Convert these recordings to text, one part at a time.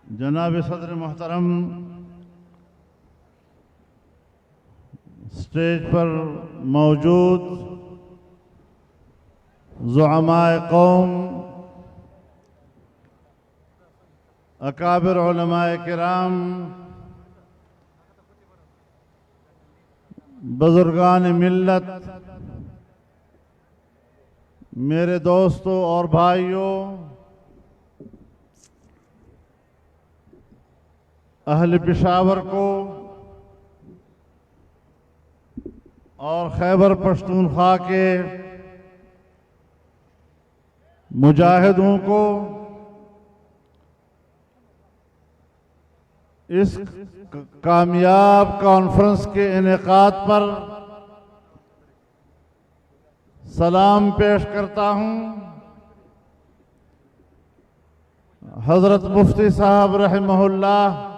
जनाब सदर मोहतरम, स्टेज पर मौजूद ज़ुअमाए कौम, अकाबिर उलमाए किराम, बुजुर्गान मिल्लत, मेरे दोस्तों और भाइयों, अहल पेशावर को और खैबर पख्तूनख्वा के मुजाहिदों को इस कामयाब कॉन्फ्रेंस के इनेकाद पर सलाम पेश करता हूं। हजरत मुफ्ती साहब रहमहुल्लाह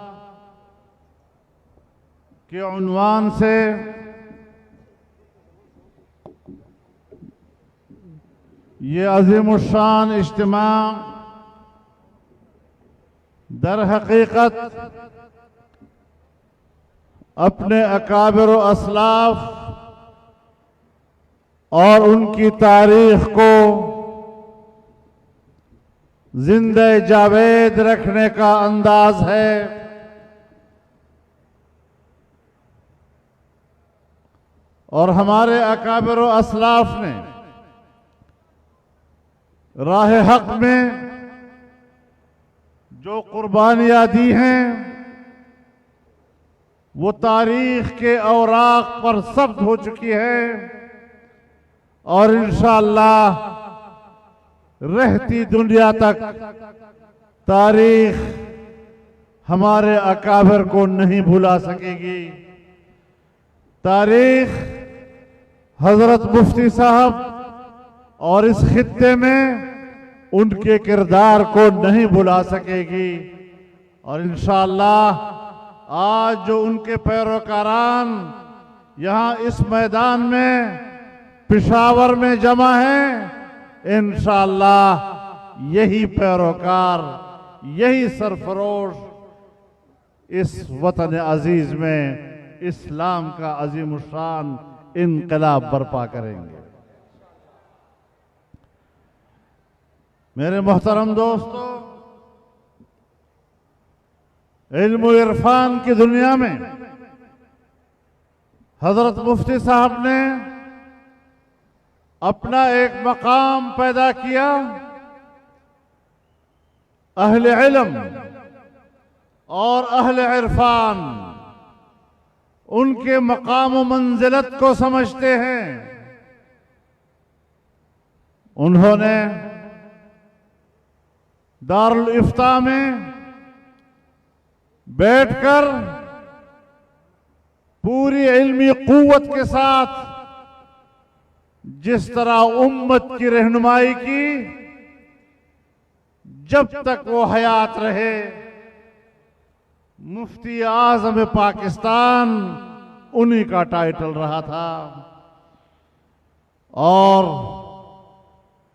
के उन्वान से ये अज़ीमुश्शान इज्तिमा दर हकीकत अपने अकाबिर व असलाफ और उनकी तारीख को जिंदा जावेद रखने का अंदाज है। और हमारे अकाबिर व असलाफ ने राह हक में जो कुर्बानियां दी हैं वो तारीख के औराक पर ज़ब्त हो चुकी है और इंशाअल्लाह रहती दुनिया तक तारीख हमारे अकाबिर को नहीं भुला सकेगी। तारीख हजरत मुफ्ती साहब और इस खित्ते में उनके किरदार को नहीं भुला सकेगी। और इंशाअल्लाह आज जो उनके पैरोकारान यहाँ इस मैदान में पेशावर में जमा हैं, इंशाअल्लाह यही पैरोकार, यही सरफरोश इस वतन अजीज में इस्लाम का अजीमुशान इनकलाब बर्पा करेंगे। मेरे मोहतरम दोस्तों, इल्म इरफान की दुनिया में हजरत मुफ्ती साहब ने अपना एक मकाम पैदा किया। अहले इल्म और अहले इरफान उनके मकाम व मंजिलत को समझते हैं। उन्होंने दारुल इफ्ता में बैठकर पूरी इल्मी कुव्वत के साथ जिस तरह उम्मत की रहनुमाई की, जब तक वो हयात रहे, मुफ्ती आज़म पाकिस्तान उन्हीं का टाइटल रहा था। और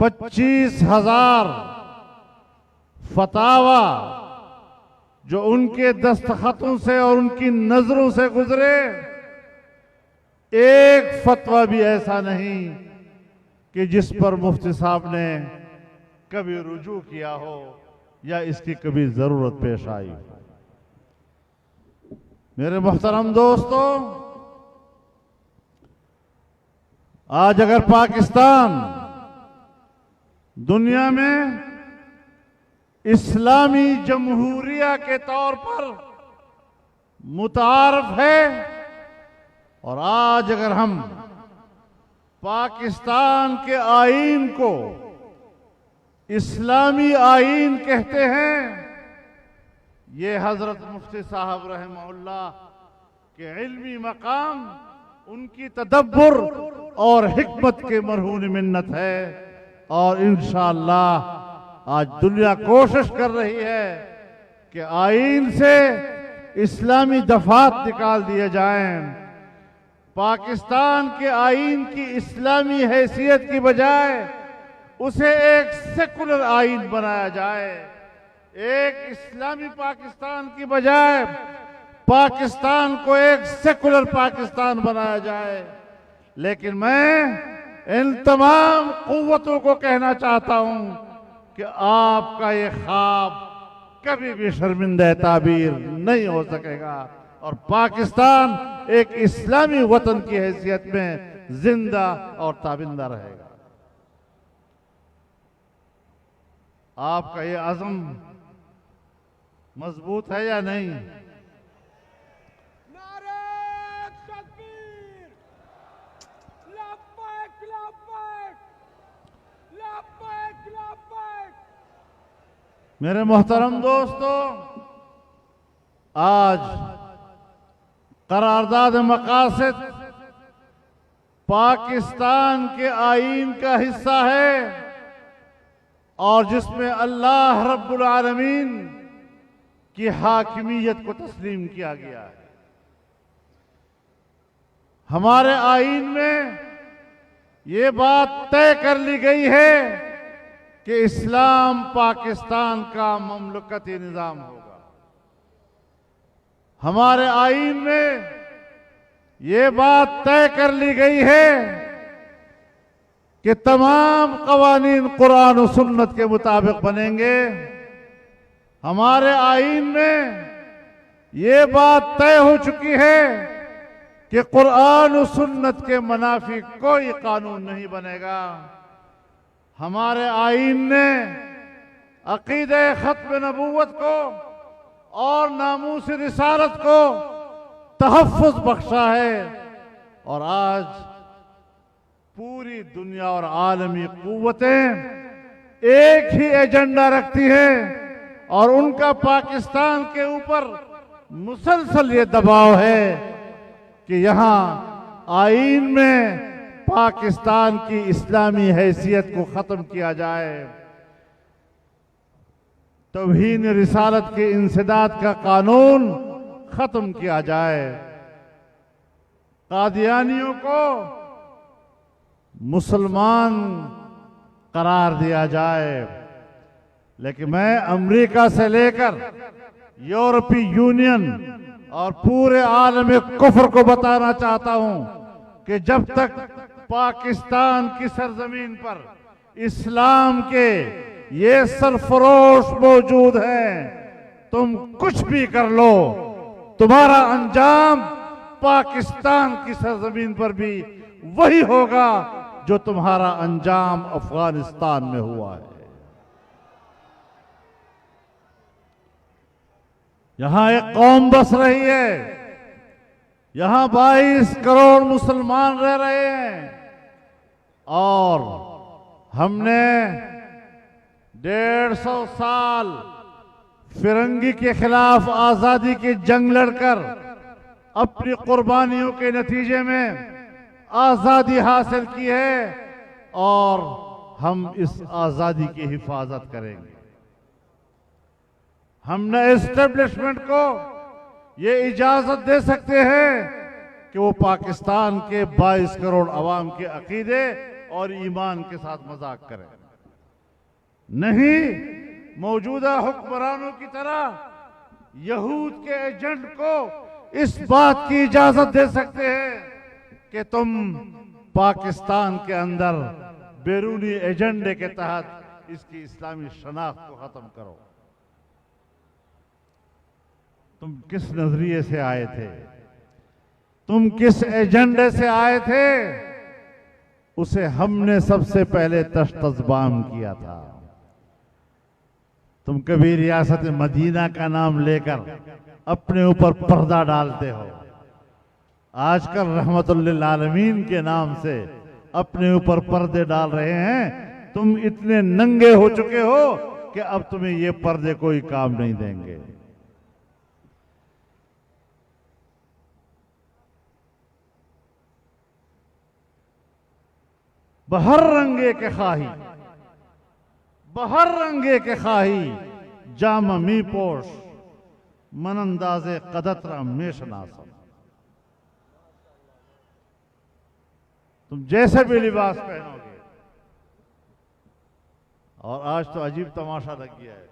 25,000 फतावा जो उनके दस्तखतों से और उनकी नजरों से गुजरे, एक फतवा भी ऐसा नहीं कि जिस पर मुफ्ती साहब ने कभी रुजू किया हो या इसकी कभी जरूरत पेश आई हो। मेरे मोहतरम दोस्तों, आज अगर पाकिस्तान दुनिया में इस्लामी जमहूरिया के तौर पर मुतारफ है, और आज अगर हम पाकिस्तान के आईन को इस्लामी आईन कहते हैं, ये हजरत मुफ्ती साहब रहमहुल्लाह के इल्मी मकाम, उनकी तदब्बुर और हिकमत के मरहून मिन्नत है। और इंशाअल्लाह आज दुनिया कोशिश कर रही है कि आईन से इस्लामी दफात निकाल दिए जाएं। पाकिस्तान के आईन की इस्लामी हैसियत की बजाय उसे एक सेकुलर आईन बनाया जाए। एक इस्लामी पाकिस्तान की बजाय पाकिस्तान को एक सेकुलर पाकिस्तान बनाया जाए। लेकिन मैं इन तमाम कुव्वतों को कहना चाहता हूं कि आपका ये ख्वाब कभी भी शर्मिंदा ताबीर नहीं हो सकेगा और पाकिस्तान एक इस्लामी वतन की हैसियत में जिंदा और ताबिंदा रहेगा। आपका ये अज़म मजबूत है या नहीं? नारे तकबीर, लब्बैक लब्बैक, लब्बैक लब्बैक। मेरे मोहतरम दोस्तों, आज करारदाद मकासद पाकिस्तान के आईन का हिस्सा है और जिसमें अल्लाह रब्बुल आलमीन की हाकिमियत को तस्लीम किया गया है। हमारे आईन में ये बात तय कर ली गई है कि इस्लाम पाकिस्तान का ममलकती निज़ाम होगा। हमारे आईन में ये बात तय कर ली गई है कि तमाम कवानीन कुरान और सुन्नत के मुताबिक बनेंगे। हमारे आईन में ये बात तय हो चुकी है कि कुरान और सुन्नत के मुनाफी कोई कानून नहीं बनेगा। हमारे आईन ने अकीदे खत्म नबूवत को और नामूस रिसालत को तहफ़्फ़ुज़ बख्शा है और आज पूरी दुनिया और आलमी कुव्वतें एक ही एजेंडा रखती हैं और उनका पाकिस्तान के ऊपर मुसलसल ये दबाव है कि यहाँ आईन में पाकिस्तान की इस्लामी हैसियत को ख़त्म किया जाए, तौहीन रिसालत के इंसदाद का कानून ख़त्म किया जाए, कादियानियों को मुसलमान करार दिया जाए। लेकिन मैं अमेरिका से लेकर यूरोपीय यूनियन और पूरे आलम कुफ्र को बताना चाहता हूं कि जब तक पाकिस्तान की सरजमीन पर इस्लाम के ये सरफरोश मौजूद हैं, तुम कुछ भी कर लो, तुम्हारा अंजाम पाकिस्तान की सरजमीन पर भी वही होगा जो तुम्हारा अंजाम अफगानिस्तान में हुआ है। यहां एक कौम बस रही है, यहां 22 करोड़ मुसलमान रह रहे हैं और हमने 150 साल फिरंगी के खिलाफ आजादी की जंग लड़कर अपनी कुर्बानियों के नतीजे में आजादी हासिल की है और हम इस आजादी की हिफाजत करेंगे। हमने एस्टेब्लिशमेंट को ये इजाजत दे सकते हैं कि वो पाकिस्तान के 22 करोड़ अवाम के अकीदे और ईमान के साथ मजाक करें, नहीं मौजूदा हुक्मरानों की तरह यहूद के एजेंट को इस बात की इजाजत दे सकते हैं कि तुम पाकिस्तान के अंदर बैरूनी एजेंडे के तहत इसकी इस्लामी शनाख्त को खत्म करो। तुम किस नजरिए से आए थे, तुम किस एजेंडे से आए थे, उसे हमने सबसे पहले तश्तज़बाम किया था। तुम कभी रियासत मदीना का नाम लेकर अपने ऊपर पर्दा डालते हो, आजकल रहमतुल्लिल आलमीन के नाम से अपने ऊपर पर्दे डाल रहे हैं। तुम इतने नंगे हो चुके हो कि अब तुम्हें ये पर्दे कोई काम नहीं देंगे। बहर रंगे के खाही, बहर रंगे के खाही, जाम मी पोश, मनंदाजे कदतरा में शनासम। तुम जैसे भी लिबास पहनोगे, और आज तो अजीब तमाशा लग गया है,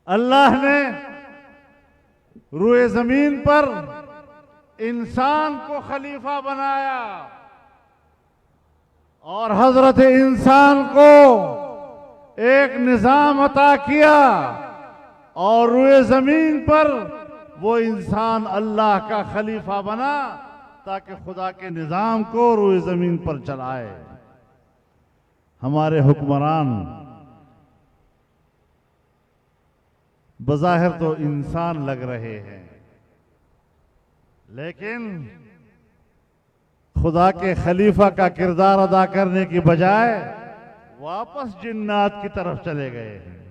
अल्लाह ने रूए जमीन पर इंसान को खलीफा बनाया और हजरत इंसान को एक निजाम अता किया और रूए जमीन पर वो इंसान अल्लाह का खलीफा बना ताकि खुदा के निजाम को रूए जमीन पर चलाए। हमारे हुक्मरान बज़ाहिर तो इंसान लग रहे हैं, लेकिन खुदा के खलीफा का किरदार अदा करने की बजाय वापस जिन्नात की तरफ चले गए हैं।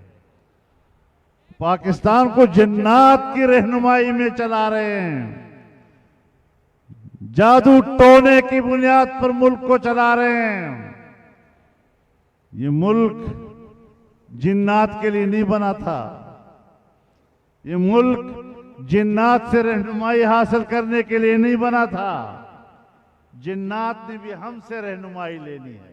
पाकिस्तान को जिन्नात की रहनुमाई में चला रहे हैं, जादू टोने की बुनियाद पर मुल्क को चला रहे हैं। ये मुल्क जिन्नात के लिए नहीं बना था, ये मुल्क जिन्नात से रहनुमाई हासिल करने के लिए नहीं बना था। जिन्नात ने भी हमसे रहनुमाई लेनी है।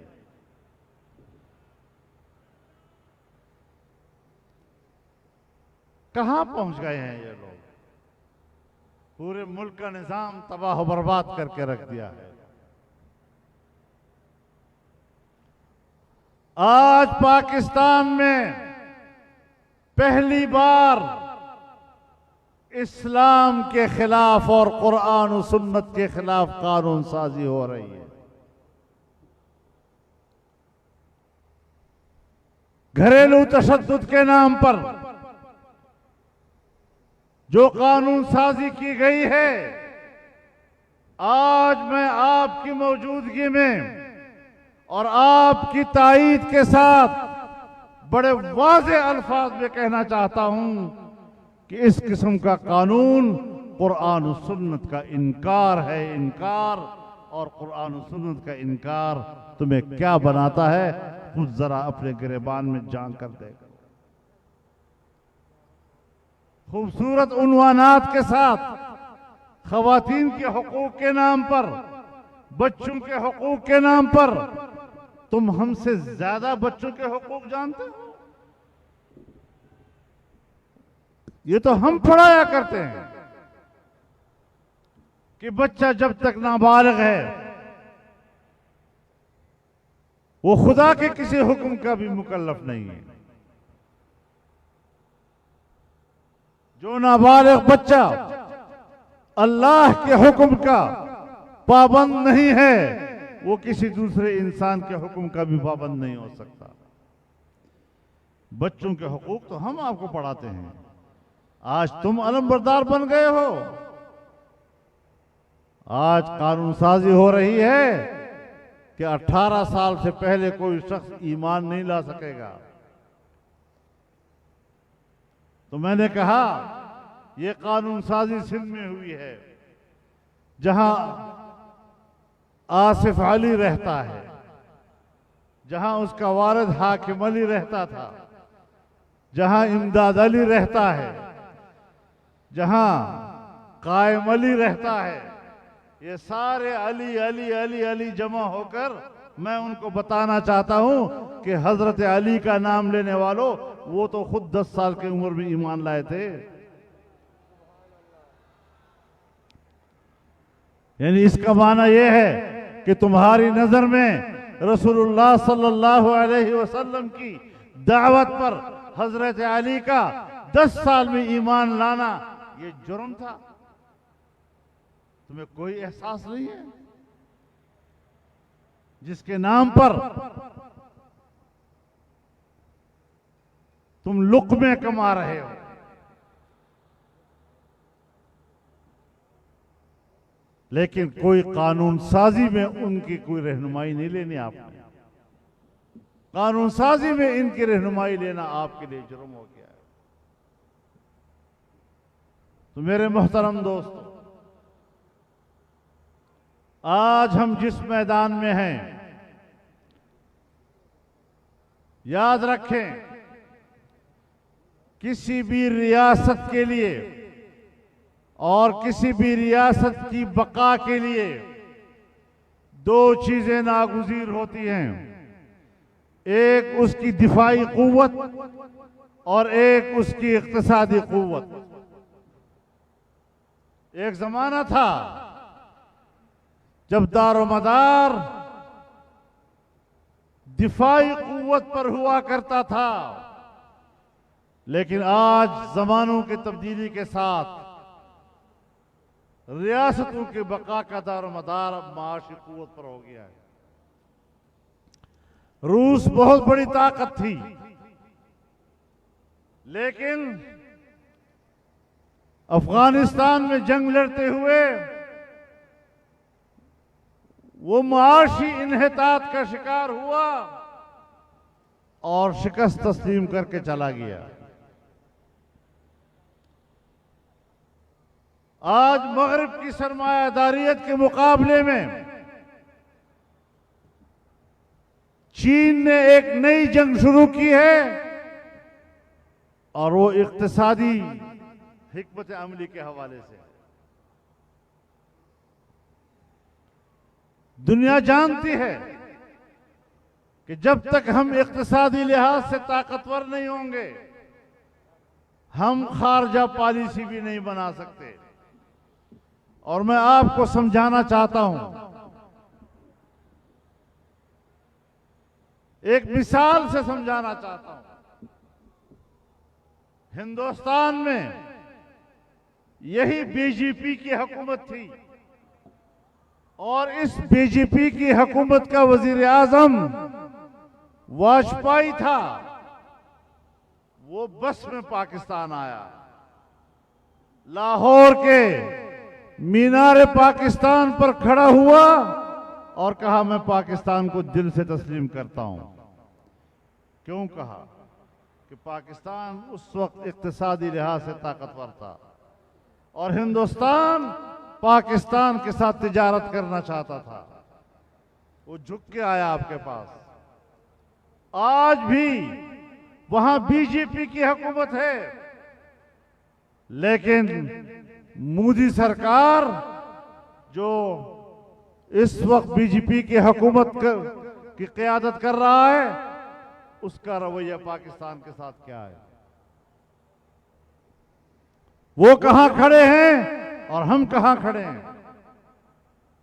कहां पहुंच गए हैं ये लोग? पूरे मुल्क का निजाम तबाह बर्बाद करके रख दिया है। आज पाकिस्तान में पहली बार इस्लाम के खिलाफ और कुरान और सुन्नत के खिलाफ कानून साजी हो रही है। घरेलू तशद्दुद के नाम पर जो कानून साजी की गई है, आज मैं आपकी मौजूदगी में और आपकी तायीद के साथ बड़े वाज़े अल्फाज में कहना चाहता हूं कि इस किस्म का कानून कुरान और सुन्नत का इनकार है। इनकार और कुरान और सुन्नत का इनकार तुम्हें क्या बनाता है, खुद जरा अपने गिरेबान में जान कर देगा। खूबसूरत उन्वानात के साथ खवातीन के हुकूक के नाम पर, बच्चों के हुकूक के नाम पर तुम हमसे ज्यादा बच्चों के हुकूक जानते हो। ये तो हम पढ़ाया करते हैं कि बच्चा जब तक नाबालिग है वो खुदा के किसी हुक्म का भी मुकल्लफ नहीं है। जो नाबालिग बच्चा अल्लाह के हुक्म का पाबंद नहीं है वो किसी दूसरे इंसान के हुक्म का भी पाबंद नहीं हो सकता। बच्चों के हुकूक तो हम आपको पढ़ाते हैं। आज तुम अलमबरदार बन गए हो। आज कानून साजी हो रही है कि 18 साल से पहले कोई शख्स ईमान नहीं ला सकेगा। तो मैंने कहा यह कानून साजी सिंध में हुई है, जहां आसिफ अली रहता है, जहां उसका वारिद हाकिम अली रहता था, जहां इमदाद अली रहता है, जहां कायम अली रहता है। ये सारे अली अली अली अली जमा होकर मैं उनको बताना चाहता हूं कि हजरत अली का नाम लेने वालों, वो तो खुद 10 साल की उम्र में ईमान लाए थे। यानी इसका माना यह है कि तुम्हारी नजर में रसूलुल्लाह सल्लल्लाहु अलैहि वसल्लम की दावत पर हजरत अली का 10 साल में ईमान लाना ये जुर्म था। तुम्हें कोई एहसास नहीं है? जिसके नाम पर तुम लुक़्मे कमा रहे हो, लेकिन कोई कानून साजी में उनकी कोई रहनुमाई नहीं लेनी आपने। कानून साजी में इनकी रहनुमाई लेना आपके लिए जुर्म हो गया है। तो मेरे मोहतरम दोस्तों, आज हम जिस मैदान में हैं, याद रखें किसी भी रियासत के लिए और किसी भी रियासत की बका के लिए 2 चीजें नागुज़ीर होती हैं। एक उसकी दिफाई कुव्वत और एक उसकी इक्तिसादी कुव्वत। एक जमाना था जब दारोमदार दिफाई कुव्वत पर हुआ करता था, लेकिन आज जमानों की तब्दीली के साथ रियासतों के बका का दारोमदार अब माशी कुव्वत पर हो गया है। रूस बहुत बड़ी ताकत थी, लेकिन अफगानिस्तान में जंग लड़ते हुए वो माशी इन्हितात का शिकार हुआ और शिकस्त तस्लीम करके चला गया। आज मगरिब की सरमायादारियत के मुकाबले में चीन ने एक नई जंग शुरू की है और वो इक्तिसादी हिकमत अमली के हवाले से। दुनिया जानती है कि जब तक हम इक्तिसादी लिहाज से ताकतवर नहीं होंगे, हम खारजा पॉलिसी भी नहीं बना सकते। और मैं आपको समझाना चाहता हूं, एक मिसाल से समझाना चाहता हूं। हिंदुस्तान में यही बीजेपी की हुकूमत थी और इस बीजेपी की हुकूमत का वजीर आजम वाजपेयी था। वो बस में पाकिस्तान आया, लाहौर के मीनार पाकिस्तान पर खड़ा हुआ और कहा मैं पाकिस्तान को दिल से तस्लीम करता हूं। क्यों कहा? कि पाकिस्तान उस वक्त इक्तिसादी लिहाज से ताकतवर था और हिंदुस्तान पाकिस्तान के साथ तिजारत करना चाहता था। वो झुक के आया आपके पास। आज भी वहां बीजेपी की हुकूमत है, लेकिन मोदी सरकार जो इस वक्त बीजेपी की हुकूमत की क़यादत कर रहा है, उसका रवैया पाकिस्तान के साथ क्या है? वो कहां खड़े हैं और हम कहां खड़े हैं?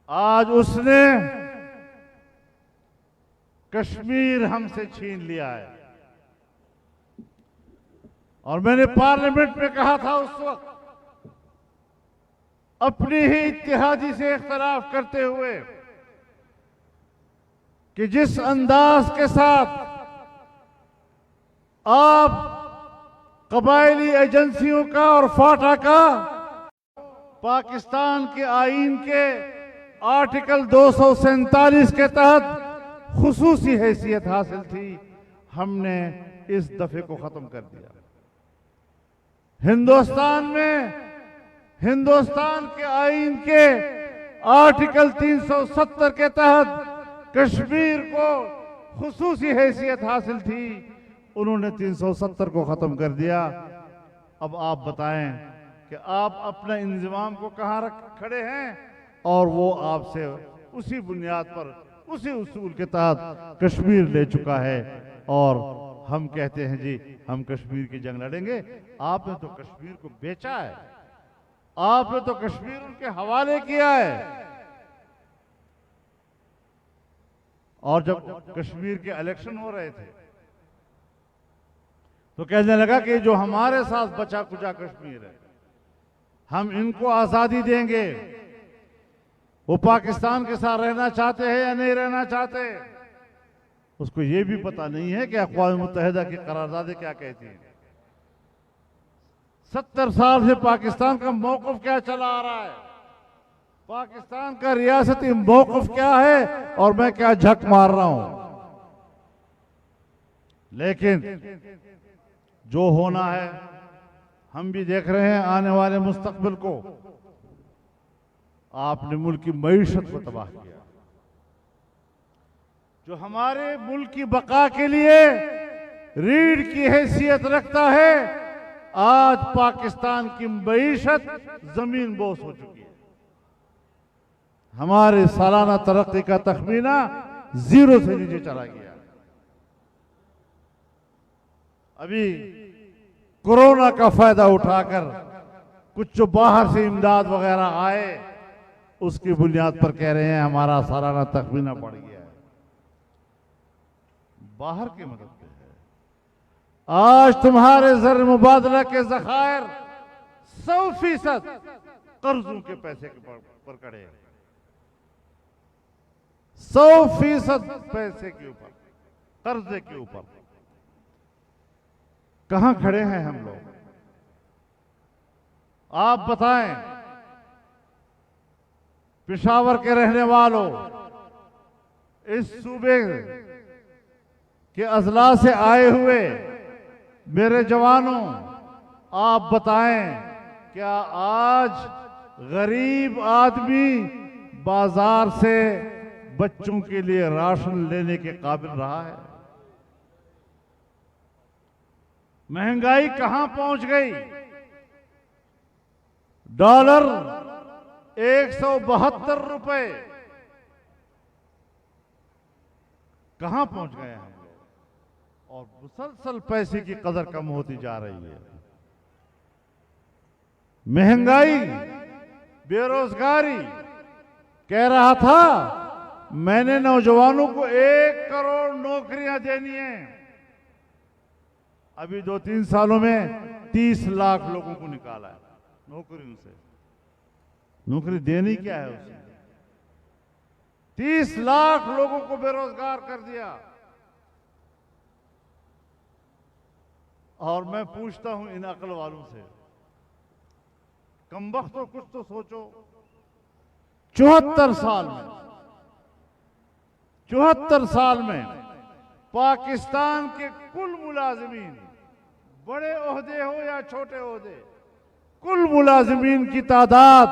आज उसने कश्मीर हमसे छीन लिया है और मैंने पार्लियामेंट में कहा था उस वक्त, अपनी ही इत्तेहादी से इख्तलाफ करते हुए, कि जिस अंदाज के साथ आप कबायली एजेंसियों का और फाटा का पाकिस्तान के आईन के आर्टिकल 247 के तहत खुसूसी हैसियत हासिल थी, हमने इस दफे को खत्म कर दिया। हिंदुस्तान में हिंदुस्तान के आईन के आर्टिकल 370 के तहत कश्मीर को खुसूसी हैसियत हासिल थी, उन्होंने 370 को खत्म कर दिया। अब आप बताएं कि आप अपने इंतजाम को कहां रख खड़े हैं और वो आपसे उसी बुनियाद पर उसी उसूल के तहत कश्मीर ले चुका है और हम कहते हैं जी हम कश्मीर की जंग लड़ेंगे। आपने तो कश्मीर को बेचा है, आपने तो कश्मीर उनके हवाले किया है। और जब कश्मीर के इलेक्शन हो रहे थे तो कहने लगा कि जो हमारे साथ बचा कुचा कश्मीर है, हम इनको आजादी देंगे। वो पाकिस्तान के साथ रहना चाहते हैं या नहीं रहना चाहते, उसको ये भी पता नहीं है कि अक़वाम मुत्तहिदा की करारदादें क्या कहती हैं। 70 साल से पाकिस्तान का मौक़िफ़ क्या चला आ रहा है, पाकिस्तान का रियासती मौक़िफ़ क्या है और मैं क्या झक मार रहा हूं। लेकिन जो होना है हम भी देख रहे हैं। आने वाले मुस्तकबिल को आपने मुल्क की मईशत को तबाह किया। जो हमारे मुल्क की बका के लिए रीढ़ की हैसियत रखता है, आज पाकिस्तान की मईशत जमीन बोस हो चुकी है। हमारे सालाना तरक्की का तखमीना 0 से नीचे चला गया। अभी कोरोना का फायदा उठाकर कुछ जो बाहर से इमदाद वगैरह आए उसकी बुनियाद पर कह रहे हैं हमारा सालाना तखमीना बढ़ गया है। बाहर की मदद पे है। आज तुम्हारे ज़र मुबादला के ज़खायर 100% कर्जों के पैसे के पर खड़े हैं। 100% पैसे के ऊपर, कर्जे के ऊपर। कहां खड़े हैं हम लोग? आप बताएं। पेशावर के रहने वालों, इस सूबे के अजला से आए हुए मेरे जवानों, आप बताएं, क्या आज गरीब आदमी बाजार से बच्चों के लिए राशन लेने के काबिल रहा है? महंगाई कहां पहुंच गई? डॉलर 172 रुपए कहां पहुंच गए हम लोग? और मुसलसल पैसे की कदर कम होती जा रही है। महंगाई, बेरोजगारी। कह रहा था मैंने नौजवानों को 1 करोड़ नौकरियां देनी है। अभी 2-3 सालों में 30 लाख लोगों को निकाला है नौकरियों से। नौकरी देनी क्या है उसे? 30 लाख लोगों को बेरोजगार कर दिया। और मैं पूछता हूं इन अकल वालों से, कमबख्त तो कुछ तो सोचो। 74 साल में पाकिस्तान के कुल मुलाजिमीन, बड़े ओहदे हो या छोटे ओहदे, कुल मुलाजिमीन की तादाद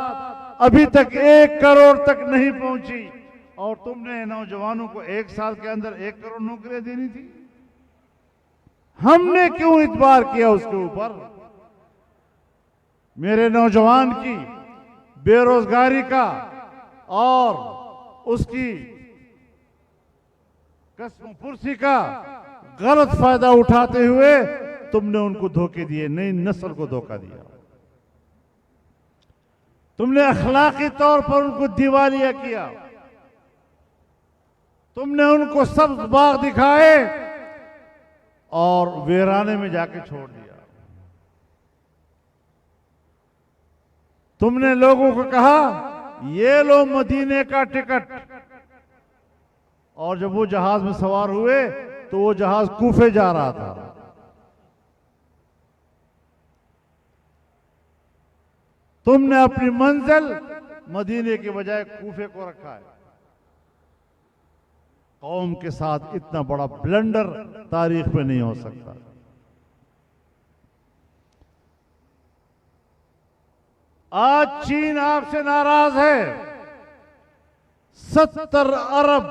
अभी तक 1 करोड़ तक नहीं पहुंची। और तुमने नौजवानों को 1 साल के अंदर 1 करोड़ नौकरियां देनी थी। हमने क्यों इतबार किया उसके ऊपर? मेरे नौजवान की बेरोजगारी का और उसकी कसम पुरसी का गलत फायदा उठाते हुए तुमने उनको धोखे दिए, नई नस्ल को धोखा दिया। तुमने अखलाकी तौर पर उनको दिवालिया किया। तुमने उनको सब्ज बाग दिखाए और वीराने में जाके छोड़ दिया। तुमने लोगों को कहा ये लो मदीने का टिकट, और जब वो जहाज में सवार हुए तो वो जहाज कूफे जा रहा था। तुमने अपनी मंजिल मदीने के बजाय कूफे को रखा है। कौम के साथ इतना बड़ा ब्लंडर तारीख में नहीं हो सकता। आज चीन आपसे नाराज है। 70 अरब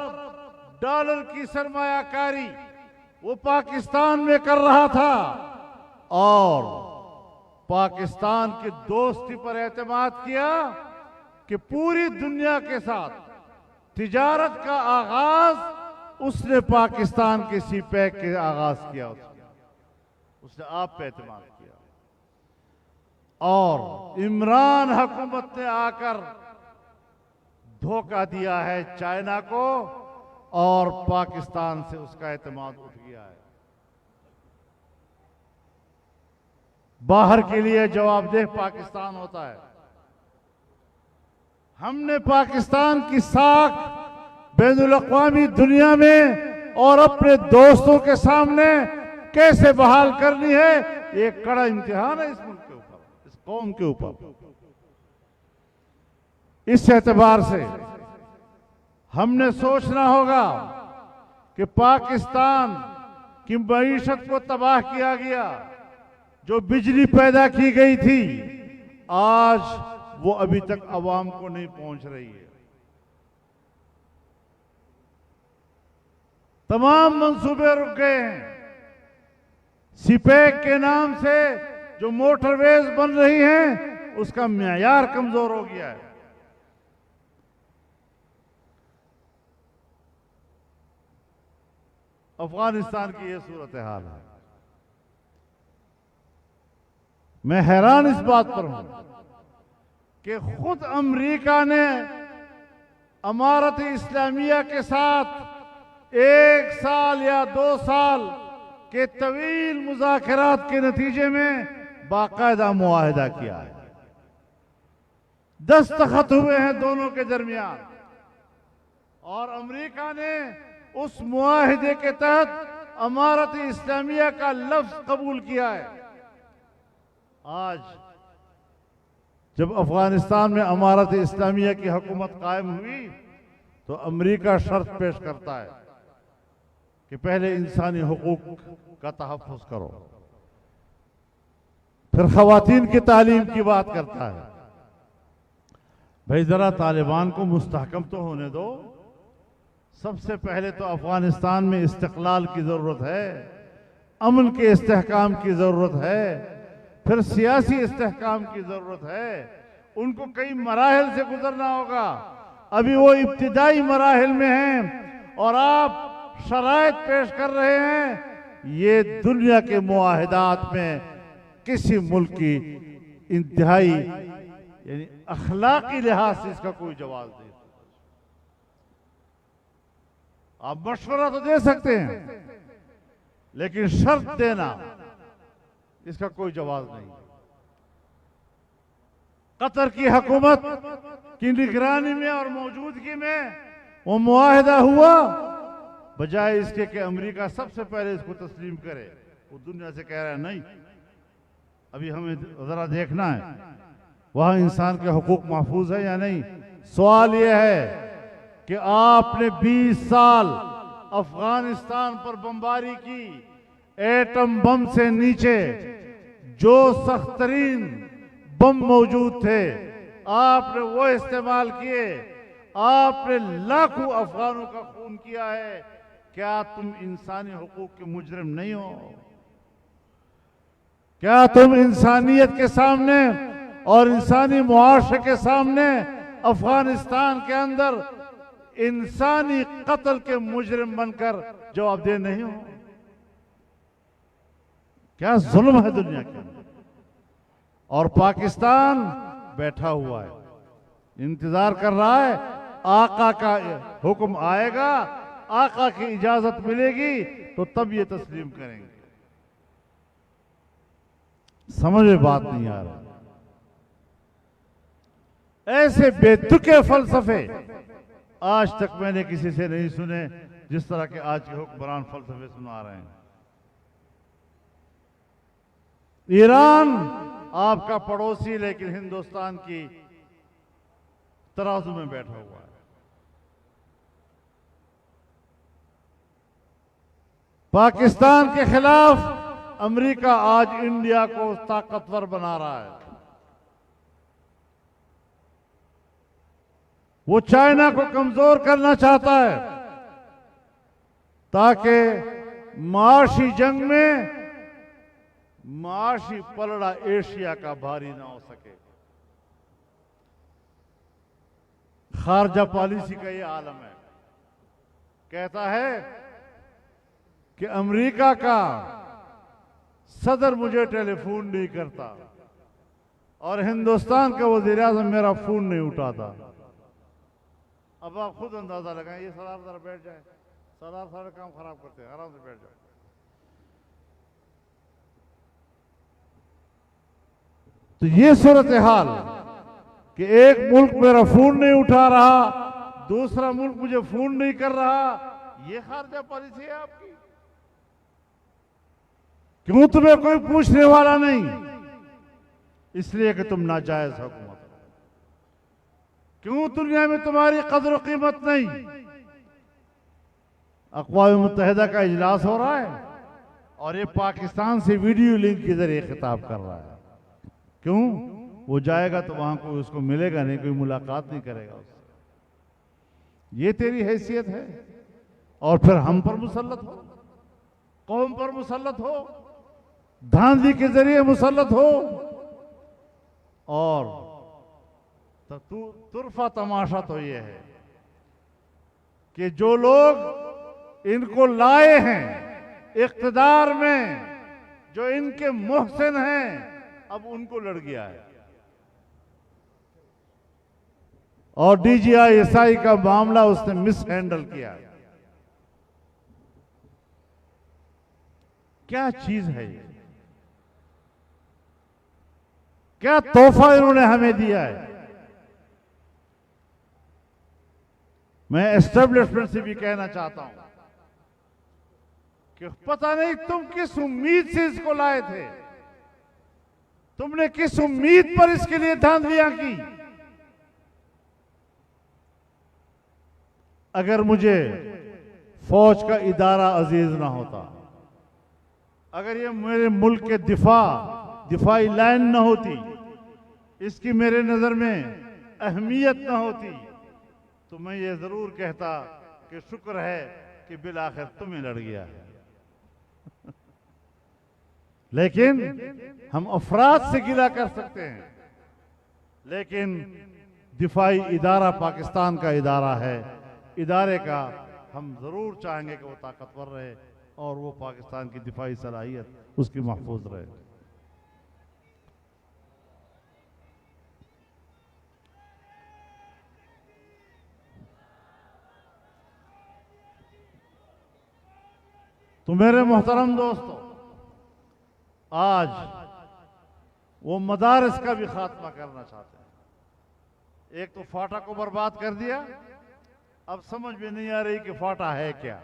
डॉलर की सरमायाकारी वो पाकिस्तान में कर रहा था और पाकिस्तान की दोस्ती पर एतमाद किया कि पूरी दुनिया के साथ तिजारत का आगाज उसने पाकिस्तान के सीपैक के आगाज किया। उसने आप पे एतमाद किया और इमरान हुकूमत ने आकर धोखा दिया है चाइना को और पाकिस्तान से उसका एतमाद उठ गया है। बाहर के लिए जवाबदेह पाकिस्तान होता है। हमने पाकिस्तान की साख बैनुल अक़वामी दुनिया में और अपने दोस्तों के सामने कैसे बहाल करनी है, ये कड़ा इम्तिहान है इस मुल्क के ऊपर, इस कौम के ऊपर। इस एतबार से हमने सोचना होगा कि पाकिस्तान की मईशत को तबाह किया गया, जो बिजली पैदा की गई थी आज वो अभी तक अवाम को नहीं पहुंच रही है। तमाम मंसूबे रुक गए हैं। सीपैक के नाम से जो मोटरवेज बन रही हैं उसका म्यार कमजोर हो गया है। अफगानिस्तान की यह सूरत हाल है। मैं हैरान इस बात पर हूं कि खुद अमेरिका ने अमारत इस्लामिया के साथ 1 साल या 2 साल के तवील मुज़ाकरात के नतीजे में बाकायदा मुआहिदा किया है। दस्तखत हुए हैं दोनों के दरमियान, और अमेरिका ने उस मुआहिदे के तहत अमारत इस्लामिया का लफ्ज कबूल किया है। आज जब अफगानिस्तान में अमारत इस्लामिया की हुकूमत कायम हुई तो अमेरिका शर्त पेश करता है कि पहले इंसानी हुकूक का तहफ़्फ़ुज़ करो, फिर ख़वातीन की तालीम की बात करता है। भाई जरा तालिबान को मुस्तहकम तो होने दो। सबसे पहले तो अफगानिस्तान में इस्तिक़लाल की ज़रूरत है, अमन के इस्तेहकाम की ज़रूरत है, फिर सियासी इस्तेहकाम की ज़रूरत है। उनको कई मराहिल से गुजरना होगा। अभी वो इब्तिदाई मराहिल में हैं और आप शराइत पेश कर रहे हैं। ये दुनिया के मुआहिदात में किसी मुल्क की इंतहाई यानी अखलाकी लिहाज से इसका कोई जवाब नहीं। आप मशवरा तो दे सकते हैं, लेकिन शर्त देना इसका कोई जवाब नहीं। कतर की हुकूमत की निगरानी में और मौजूदगी में वो मुआहिदा हुआ, बजाय इसके कि अमेरिका सबसे पहले इसको तस्लीम करे। वो दुनिया से कह रहा है नहीं, अभी हमें जरा देखना है वहां इंसान के हुकूक महफूज है या नहीं। सवाल यह है कि आपने 20 साल अफगानिस्तान पर बमबारी की, एटम बम से नीचे जो सख्त तरीन बम मौजूद थे आपने वो इस्तेमाल किए। आपने लाखों अफगानों का खून किया है। क्या तुम इंसानी हुकूक के मुजरिम नहीं हो? क्या तुम इंसानियत के सामने और इंसानी मुआशरे के सामने अफगानिस्तान के अंदर इंसानी कत्ल के मुजरिम बनकर जवाबदेह नहीं हो? क्या जुल्म है दुनिया के अंदर। और पाकिस्तान बैठा हुआ है, इंतजार कर रहा है आका का हुक्म आएगा, आका की इजाजत मिलेगी तो तब ये तस्लीम करेंगे। समझ में बात नहीं आ रहा। ऐसे बेतुके फलसफे आज तक मैंने किसी से नहीं सुने जिस तरह के आज के हुक्मरान फलसफे सुना रहे हैं। ईरान आपका पड़ोसी, लेकिन हिंदुस्तान की तराजू में बैठा हुआ है। पाकिस्तान के खिलाफ अमेरिका आज इंडिया को ताकतवर बना रहा है। वो चाइना को कमजोर करना चाहता है ताकि माशी जंग में माशी पलड़ा एशिया का भारी ना हो सके। खारजा पॉलिसी का ये आलम है। कहता है कि अमेरिका का सदर मुझे टेलीफोन नहीं करता और हिंदुस्तान का वज़ीर-ए-आज़म मेरा फोन नहीं उठाता। अब आप खुद अंदाजा लगाएं। ये सरदार जरा बैठ जाए, सरदार सारे काम खराब करते हैं, आराम से बैठ जाए। तो ये सूरत हाल कि एक मुल्क मेरा फोन नहीं उठा रहा, दूसरा मुल्क मुझे फोन नहीं कर रहा, ये खारजा पॉलिसी है आपकी। क्यों तुम्हें कोई पूछने वाला नहीं? इसलिए कि तुम नाजायज हुकूमत हो। क्यों दुनिया में तुम्हारी कदर कीमत नहीं? अक़वाम मुत्तहिदा का इजलास हो रहा है और ये पाकिस्तान से वीडियो लिंक के जरिए खिताब कर रहा है। क्यों? वो जाएगा तो वहां कोई उसको मिलेगा नहीं, कोई मुलाकात नहीं करेगा उससे। ये तेरी हैसियत है? और फिर हम पर मुसल्लत हो, कौम पर मुसल्लत हो, धांधली के जरिए मुसल्लत हो। और तुरफा तमाशा तो ये है कि जो लोग इनको लाए हैं इख्तिदार में, जो इनके मुहसिन हैं, अब उनको लड़ गया है। और DGI-SI का मामला उसने मिस हैंडल किया। क्या चीज है ये? क्या तोहफा इन्होंने हमें दिया है? मैं एस्टेब्लिशमेंट से भी कहना चाहता हूं कि पता नहीं तुम किस उम्मीद से इसको लाए थे, तुमने किस उम्मीद पर इसके लिए धांधलियां की। अगर मुझे फौज का इदारा अजीज ना होता, अगर ये मेरे मुल्क के दिफाई लाइन ना होती, इसकी मेरे नजर में अहमियत ना होती, तो मैं ये जरूर कहता कि शुक्र है कि बिलाखिर तुम्हें लड़ गया है। लेकिन हम अफराद से गिला कर सकते हैं, लेकिन दिफाई इदारा पाकिस्तान का इदारा है। इदारे का हम जरूर चाहेंगे कि वो ताकतवर रहे और वो पाकिस्तान की दिफाई सलाहियत उसकी महफूज रहे। तो मेरे मोहतरम दोस्तों, आज वो मदारिस का भी खात्मा करना चाहते हैं। एक तो फाटा को बर्बाद कर दिया, अब समझ में नहीं आ रही कि फाटा है क्या।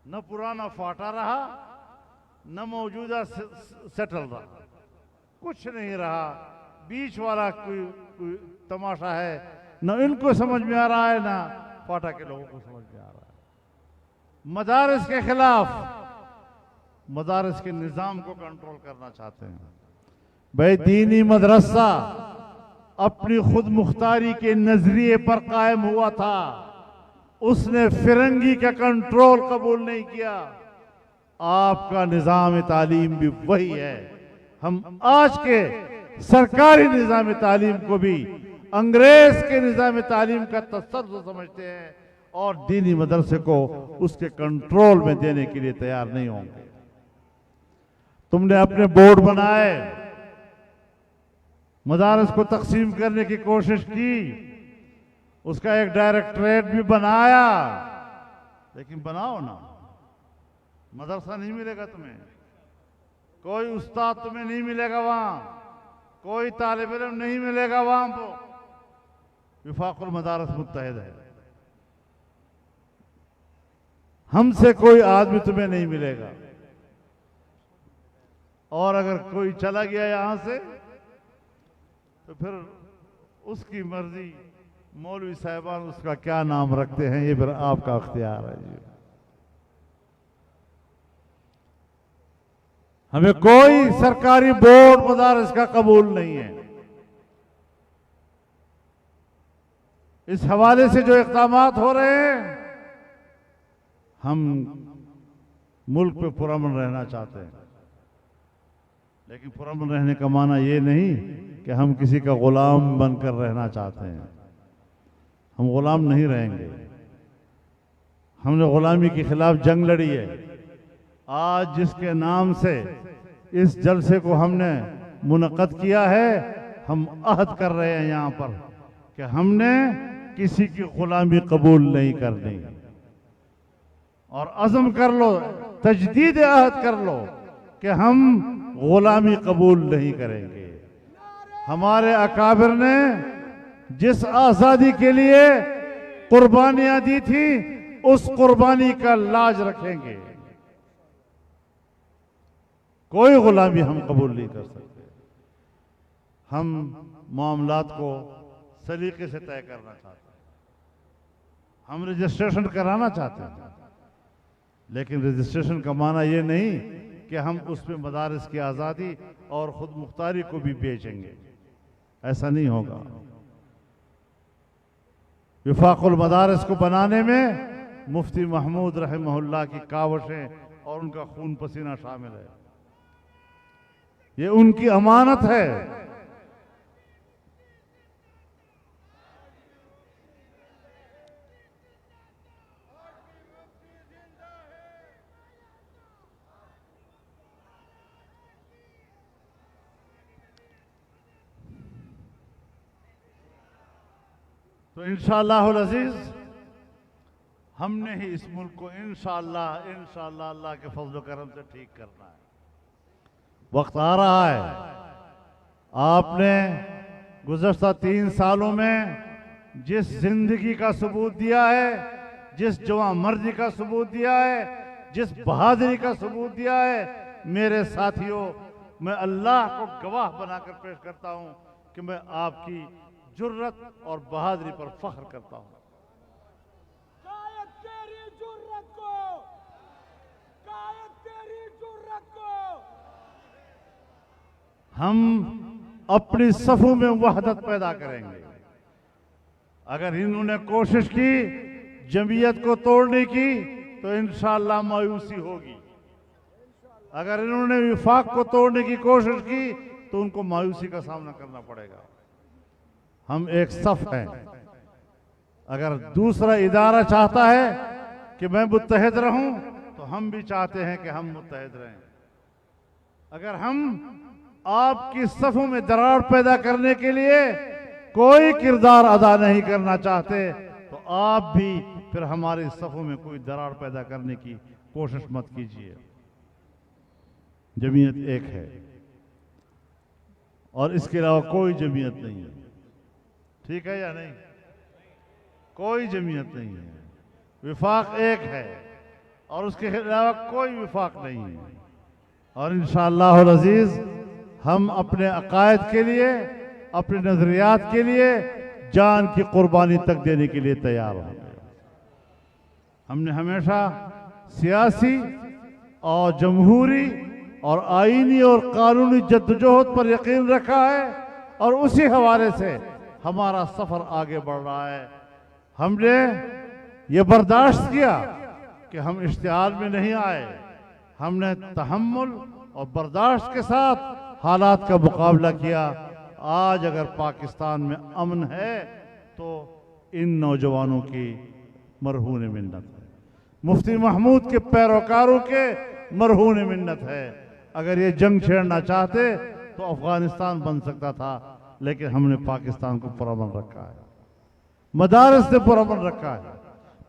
न पुराना फाटा रहा, न मौजूदा सेटल रहा, कुछ नहीं रहा। बीच वाला कोई तमाशा है, न इनको समझ में आ रहा है, ना फाटा के लोगों को समझ में आ रहा है। मदारिस के खिलाफ, मदारिस के निजाम को कंट्रोल करना चाहते हैं। भाई दीनी मदरसा अपनी खुद मुख्तारी के नजरिए पर कायम हुआ था, उसने फिरंगी का कंट्रोल कबूल नहीं किया। आपका निजाम तालीम भी वही है। हम आज के सरकारी निजाम तालीम को भी अंग्रेज के निजाम तालीम का तसर्रुफ समझते हैं और दीनी मदरसे को उसके कंट्रोल में देने के लिए तैयार नहीं होंगे। तुमने अपने बोर्ड बनाए, मदारस को तकसीम करने की कोशिश की, उसका एक डायरेक्टरेट भी बनाया, लेकिन बनाओ ना, मदरसा नहीं मिलेगा तुम्हें, कोई उस्ताद तुम्हें नहीं मिलेगा वहां, कोई तालिब इल्म नहीं मिलेगा वहां पर। विफाकुल मदारस मुत्तहिद है, हमसे कोई आदमी तुम्हें नहीं मिलेगा। और अगर कोई चला गया यहां से तो फिर उसकी मर्जी, मौलवी साहिबान उसका क्या नाम रखते हैं ये फिर आपका अख्तियार है जी। हमें कोई सरकारी बोर्ड मदारस का कबूल नहीं है। इस हवाले से जो इक़दामात हो रहे हैं, हम मुल्क पे पुरअमन रहना चाहते हैं, लेकिन पुरअमन रहने का माना ये नहीं कि हम किसी का गुलाम बनकर रहना चाहते हैं। हम गुलाम नहीं रहेंगे। हमने गुलामी के खिलाफ जंग लड़ी है। आज जिसके नाम से इस जलसे को हमने मुनक़द किया है, हम अहद कर रहे हैं यहाँ पर कि हमने किसी की गुलामी कबूल नहीं करनी। और अज़म कर लो, तजदीद अहद कर लो कि हम गुलामी कबूल नहीं करेंगे। हमारे अकाबिर ने जिस आज़ादी के लिए कुर्बानियां दी थी, उस कुर्बानी का लाज रखेंगे। कोई गुलामी हम कबूल नहीं कर सकते। हम मामलात को सलीके से तय करना चाहते हैं। हम रजिस्ट्रेशन कराना चाहते हैं, लेकिन रजिस्ट्रेशन का माना ये नहीं कि हम उसमें मदारिस की आज़ादी और खुद मुख्तारी को भी बेचेंगे। ऐसा नहीं होगा। विफाकुल मदारिस को बनाने में मुफ्ती महमूद रहमहुल्लाह की कावशें और उनका खून पसीना शामिल है। ये उनकी अमानत है। तो इंशाअल्लाहुल अज़ीज़ हमने ही इस मुल्क को इंशाअल्लाह अल्लाह के फजल व करम से ठीक करना है। वक्त आ रहा है। आपने गुज़श्ता 3 सालों में जिस जिंदगी का सबूत दिया है, जिस जवां मर्जी का सबूत दिया है, जिस बहादुरी का सबूत दिया है, मेरे साथियों, मैं अल्लाह को गवाह बनाकर पेश करता हूं कि मैं आपकी जुर्रत और बहादुरी पर फख्र करता हूं। कायद तेरी जुर्रत को, कायद तेरी जुर्रत को। हम अपनी सफों में वहदत पैदा करेंगे। अगर इन्होंने कोशिश की जमीयत को तोड़ने की तो इंशाअल्लाह मायूसी होगी। अगर इन्होंने विफाक को तोड़ने की कोशिश की तो उनको मायूसी का सामना करना पड़ेगा। हम एक सफ हैं। अगर दूसरा इदारा चाहता है कि मैं मुत्तहिद रहूं तो हम भी चाहते हैं कि हम मुत्तहिद रहें। अगर हम आपकी सफों में दरार पैदा करने के लिए कोई किरदार अदा नहीं करना चाहते तो आप भी फिर हमारी सफों में कोई दरार पैदा करने की कोशिश मत कीजिए। जमीयत एक है और इसके अलावा कोई जमीयत नहीं है। ठीक है या नहीं? कोई जमीयत नहीं है। विफाक एक है और उसके अलावा कोई विफाक नहीं है। और इंशाअल्लाहुल अज़ीज़ हम अपने अकायद के लिए, अपने नजरियात के लिए जान की कुर्बानी तक देने के लिए तैयार हैं। हमने हमेशा सियासी और जमहूरी और आईनी और कानूनी जद्दोजहद पर यकीन रखा है और उसी हवाले से हमारा सफर आगे बढ़ रहा है। हमने ये बर्दाश्त किया कि हम इश्तिहाल में नहीं आए। हमने तहम्मुल और बर्दाश्त के साथ हालात का मुकाबला किया। आज अगर पाकिस्तान में अमन है तो इन नौजवानों की मरहून मिन्नत है, मुफ्ती महमूद के पैरोकारों के मरहून मिन्नत है। अगर ये जंग छेड़ना चाहते तो अफगानिस्तान बन सकता था, लेकिन हमने पाकिस्तान को पुरअमन रखा है। मदारस ने पुरअमन रखा है,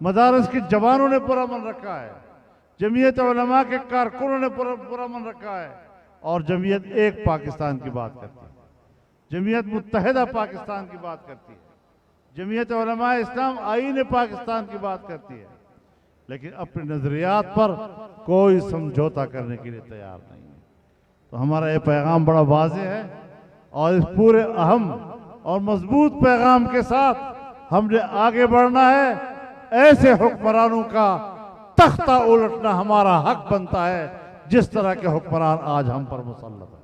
मदारस के जवानों ने पुरअमन रखा है, जमीयत उलमा के कारकुनों ने पुरअमन रखा है। और जमीयत एक पाकिस्तान की बात करती है, जमीयत मुत्तहिदा पाकिस्तान की बात करती है, जमीयत उलमा इस्लाम आईन पाकिस्तान की बात करती है, लेकिन अपने नजरियात पर कोई समझौता करने के लिए तैयार नहीं है। तो हमारा ये पैगाम बड़ा वाज़ेह है और इस पूरे अहम और मजबूत पैगाम के साथ हमने आगे बढ़ना है। ऐसे हुक्मरानों का तख्ता उलटना हमारा हक बनता है जिस तरह के हुक्मरान आज हम पर मुसल्लत हैं।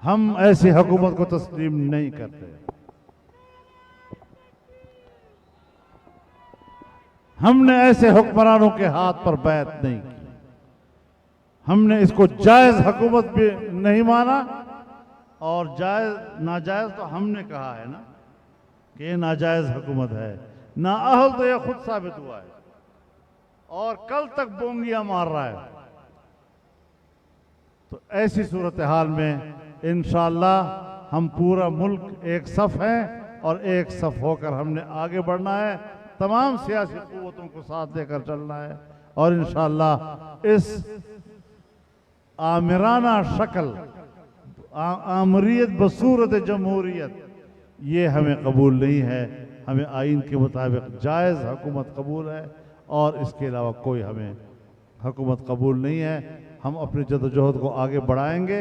हम ऐसी हुकूमत को तस्लीम नहीं करते। हमने ऐसे हुक्मरानों के हाथ पर बैत नहीं की। हमने इसको जायज हुकूमत भी नहीं माना और जायज नाजायज तो हमने कहा है ना कि ये नाजायज हुकूमत है। नाअहल तो यह खुद साबित हुआ है और कल तक बोंगियां मार रहा है। तो ऐसी सूरत हाल में इंशाअल्लाह हम पूरा मुल्क एक सफ है और एक सफ होकर हमने आगे बढ़ना है। तमाम सियासी कुव्वतों को साथ देकर चलना है और इंशाअल्लाह इस आमिराना शक्ल, आमरीत बसूरत जमहूरियत, ये हमें कबूल नहीं है। हमें आइन के मुताबिक जायज़ हुकूमत कबूल है और इसके अलावा कोई हमें हुकूमत कबूल नहीं है। हम अपनी जद्दोजहद को आगे बढ़ाएंगे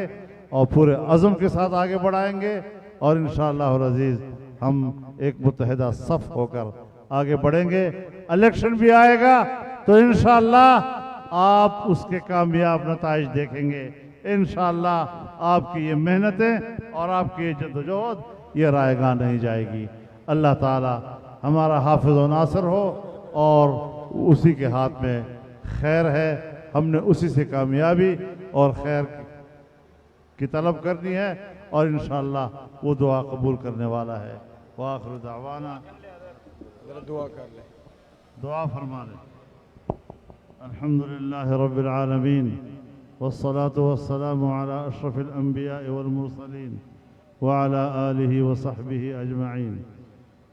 और पूरे अज़म के साथ आगे बढ़ाएंगे और इंशाअल्लाह अज़ीज़ हम एक मुत्तहिदा सफ होकर आगे बढ़ेंगे। इलेक्शन भी आएगा तो इंशाअल्लाह आप उसके कामयाब नताइज देखेंगे। इंशाअल्लाह आपकी ये मेहनतें और आपकी ये जद्दोजहद ये रायगा नहीं जाएगी। अल्लाह ताला हमारा हाफिज़ व नासिर हो और उसी के हाथ में खैर है। हमने उसी से कामयाबी और खैर की तलब करनी है और इंशाअल्लाह वो दुआ कबूल करने वाला है। वाखिर दावाना, दुआ कर ले, दुआ फरमा ले। अल्हम्दुलिल्लाह रब्बिल आलमीन वस्सलातु वस्सलामु अला अशरफिल अंबिया वल मुरसलीन व अला आलिहि व सहबिहि अजमईन।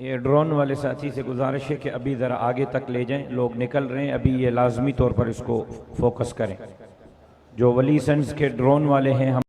ये ड्रोन वाले साथी से गुजारिश है कि अभी ज़रा आगे तक ले जाएं, लोग निकल रहे हैं, अभी ये लाजमी तौर पर इसको फोकस करें। जो वली सेंस के ड्रोन वाले हैं हम